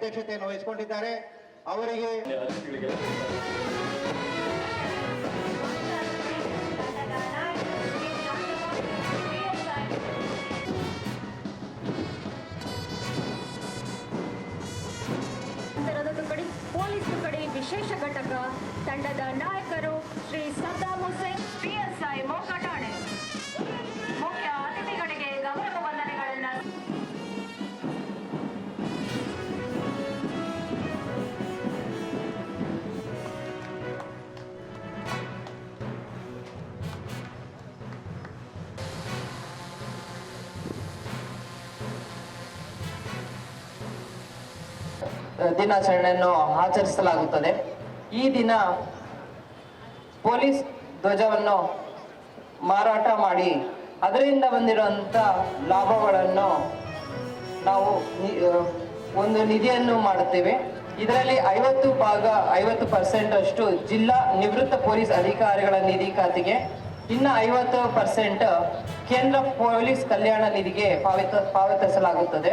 ಅಧ್ಯಕ್ಷತೆಯನ್ನು ವಹಿಸಿಕೊಂಡಿದ್ದಾರೆ. ಅವರಿಗೆ ತುಕಡಿ ಪೊಲೀಸ್ ತುಕಡಿ ವಿಶೇಷ ಘಟಕ ತಂಡದ ನಾಯಕರು ಶ್ರೀ ಸದ್ದಾಂ ಹುಸೇನ್ PSI ಮೋಕಟಾಣೆ. ಮುಖ್ಯ ಅತಿಥಿಗಳಿಗೆ ಗೌರವ ವಂದನೆಗಳನ್ನು. ದಿನಾಚರಣೆಯನ್ನು ಆಚರಿಸಲಾಗುತ್ತದೆ. ಈ ದಿನ ಪೊಲೀಸ್ ಧ್ವಜವನ್ನು ಮಾರಾಟ ಮಾಡಿ ಅದರಿಂದ ಬಂದಿರುವಂಥ ಲಾಭಗಳನ್ನು ನಾವು ಒಂದು ನಿಧಿಯನ್ನು ಮಾಡುತ್ತೇವೆ. ಇದರಲ್ಲಿ 50% ಅಷ್ಟು ಜಿಲ್ಲಾ ನಿವೃತ್ತ ಪೊಲೀಸ್ ಅಧಿಕಾರಿಗಳ ನಿಧಿ ಖಾತೆಗೆ, ಇನ್ನು 50% ಕೇಂದ್ರ ಪೊಲೀಸ್ ಕಲ್ಯಾಣ ನಿಧಿಗೆ ಪಾವತಿಸಲಾಗುತ್ತದೆ.